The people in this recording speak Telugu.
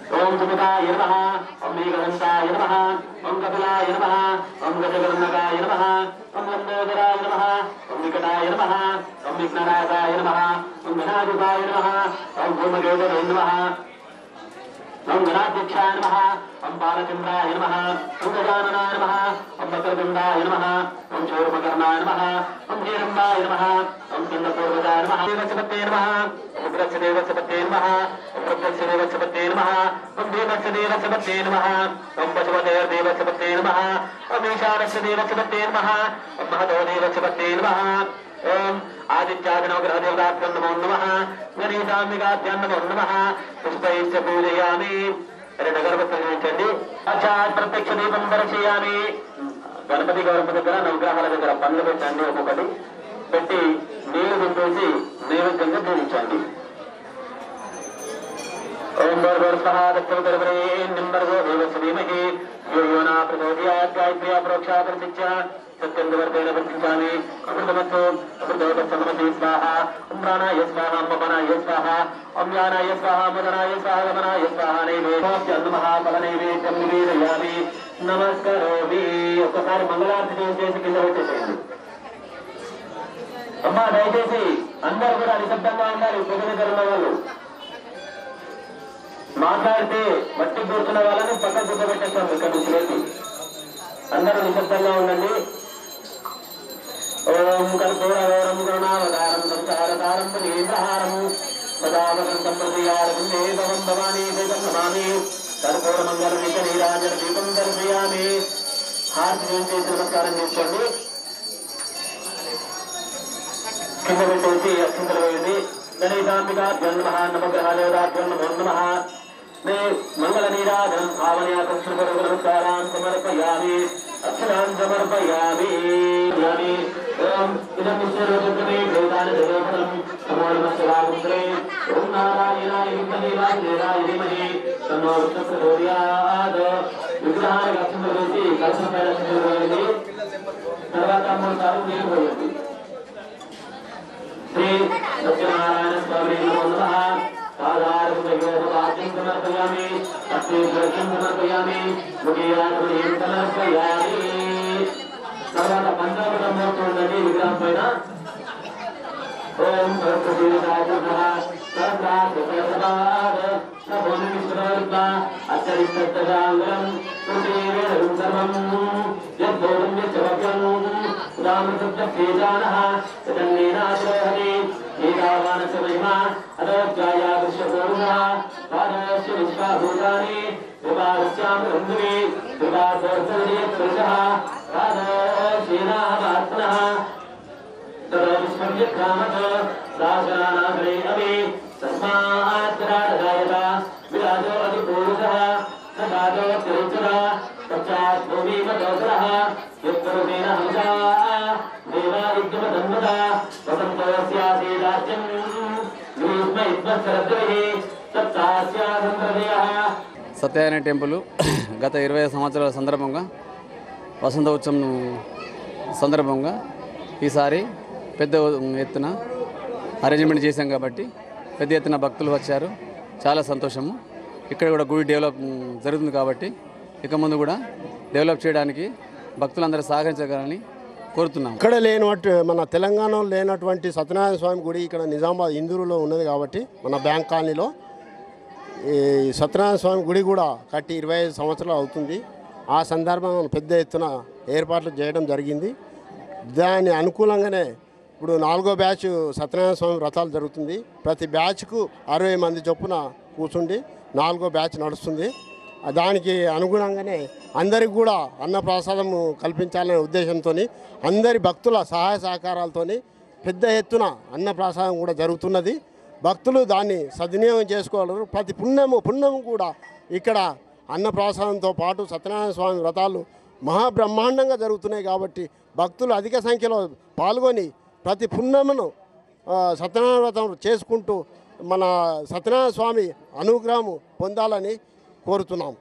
ओम सुमिताय नमः ओम मेघवंताय नमः ओम कपिलाय नमः ओम गजगर्णकाय नमः ओम लंबोदराय नमः ओम विकटाय नमः ओम विघ्ननाशाय नमः ओम विनायकाय नमः ओम धूमकेतवे नमः ओम गणाध्यक्षाय नमः ओम बालचंद्राय नमः ओम गजाननाय नमः ओम वक्रतुंडाय नमः ओम शूर्पकर्णाय नमः ओम हिरण्मयाय नमः ओम चंद्रपूर्वजाय नमः देवस्पते नमः ओम रुद्रदेवस्पते नमः ओम रुद्रदेवस्पते नमः ओम देवस्पते नमः ओम पशुपतेर्देवस्पते नमः ओम ईशानस्देवस्पते नमः ओम महतोदेवस्पते नमः ओम आदित्यादिनवग्रहदेवताभ्यो नमो नमः गणेशाम्बिकाभ्यो नमो नमः पुष्पैश्च पूजयामि नगरपति साक्षात् प्रत्यक्ष दीपं दर्शयामि गणपति गौरव దగ్గర నవగ్రహాల దగ్గర పనులు పెట్టండి ఒక్కొక్కటి పెట్టి నీళ్లు దింపేసి నైవేద్యంగా పూజించండి ओम भर्गवः दत्तवदर्वरेण्यं भर्गो देवस्य धीमहि यो यो न प्रचोदयात् गायत्र्या प्रोक्षा प्रसिद्ध्या सत्यं वर्तेन प्रसिद्धामि अमृतमस्तु अमृतोपस्तमति स्वाहा ओम प्राणाय स्वाहा ममनाय स्वाहा ओम ज्ञानाय स्वाहा मदनाय स्वाहा गमनाय स्वाहा नैवेद्यं नमः फलनैवेद्यं निवेदयामि नमस्करोमि ఒకసారి మంగళారతి చేసి కింద పెట్టేసేయండి అమ్మా దయచేసి అందరూ కూడా నిశ్శబ్దంగా ఉండాలి పొగ దగ్గర ఉన్న వాళ్ళు మాట్లాడితే మట్టి కూర్చున్న వాళ్ళని పక్క కూర్చోబెట్టేస్తాం ఇక్కడ నుంచి లేచి అందరూ నిశ్శబ్దంగా ఉండండి ఓం కర్పూరగౌరం కరుణావతారం సంసారతారం పునీంద్రహారం సదావతం సంప్రదయారం దేవం భవానీ దేవం నమామి కర్పూర మంగళ దీప నీరాజన దీపం దర్శయామి హారతి చేసి నమస్కారం చేసుకోండి కింద పెట్టేసి అక్షింతలు వేయండి गणेशाम्बिकाभ्यो नमः नवग्रहदेवताभ्यो नमो नमः मैं मंगल नीराजनं भावनया कृष्णगुरुनमस्कारान् समर्पयामि अक्षरान् समर्पयामि ओम इदं विष्णुरूपमे वेदान देवोपदं नमो नमः शिवाय ओम नारायणाय विद्महे धीमहि तन्नो विष्णुः प्रचोदयात् विग्रहाय अक्षिंतलेసి కలశం పైన అక్షింతలు వేయండి తర్వాత 3 సార్లు నీళ్లు పోయండి श्री सत्यनारायण स्वामी नमो नमः पादारविन्दयोगवाक्यं समर्पयामि अक्षयद्रव्यं समर्पयामि मुखीराजं समर्पयामि తర్వాత పంచామృతం మోస్తుండండి విగ్రహం పైన ఓం సరస్వతీదేవాయ నమః సహస్రాక్షరసపాద నమోమి విష్ణుర్వా అచ్చరిష్టజాంగరం సుదేవేదం సర్వం యద్భోగం యచ్చవక్యం రామసత్యజానః తదన్నేనాశ్రయహరి ఏతావానస్య మహిమా అదోజ్జాయా విశ్వపూర్ణः పాదస్య విశ్వభూతాని వివాదస్యామృందువి వివాదోర్ధయేత్పురుషः పాదశ్రీనాభాత్మనः తదవిస్మర్యక్రామత సాగరానాగరే అవి తస్మాత్రాడగాయత విరాజో అధిపూరుషः సదాజో తిరుచర పశ్చాత్ భూమిమదోసరः యత్కరుణేన హంసా దేవా విద్యమదన్మద వసంతోస్యాసీదాస్యం గ్రీష్మ ఇద్మశరద్భిః తత్తాస్యా సంప్రదయః సత్యనారాయణ టెంపుల్ గత 20 సంవత్సరాల సందర్భంగా వసంత ఉత్సవం సందర్భంగా ఈసారి పెద్ద ఎత్తున అరేంజ్మెంట్ చేశాం కాబట్టి పెద్ద ఎత్తున భక్తులు వచ్చారు. చాలా సంతోషము. ఇక్కడ కూడా గుడి డెవలప్ జరుగుతుంది కాబట్టి ఇక ముందు కూడా డెవలప్ చేయడానికి భక్తులందరూ సహకరించగలని కోరుతున్నాం. ఇక్కడ లేనట్టు మన తెలంగాణలో లేనటువంటి సత్యనారాయణ స్వామి గుడి ఇక్కడ నిజామాబాద్ ఇందూరులో ఉన్నది కాబట్టి మన బ్యాంక్ కాలనీలో ఈ సత్యనారాయణ స్వామి గుడి కూడా కట్టి 25 సంవత్సరాలు అవుతుంది. ఆ సందర్భంగా పెద్ద ఎత్తున ఏర్పాట్లు చేయడం జరిగింది. దాని అనుకూలంగానే ఇప్పుడు 4వ బ్యాచ్ సత్యనారాయణ స్వామి వ్రతాలు జరుగుతుంది. ప్రతి బ్యాచ్కు 60 మంది చొప్పున కూర్చుండి 4వ బ్యాచ్ నడుస్తుంది. దానికి అనుగుణంగానే అందరికి కూడా అన్నప్రసాదం కల్పించాలనే ఉద్దేశంతో అందరి భక్తుల సహాయ సహకారాలతో పెద్ద ఎత్తున అన్నప్రసాదం కూడా జరుగుతున్నది. భక్తులు దాన్ని సద్వినియోగం చేసుకోగలరు. ప్రతి పుణ్యము కూడా ఇక్కడ అన్నప్రసాదంతో పాటు సత్యనారాయణ స్వామి వ్రతాలు మహాబ్రహ్మాండంగా జరుగుతున్నాయి కాబట్టి భక్తులు అధిక సంఖ్యలో పాల్గొని ప్రతి పుణ్యమును సత్యనారాయణ వ్రతం చేసుకుంటూ మన సత్యనారాయణ స్వామి అనుగ్రహం పొందాలని కోరుతున్నాం.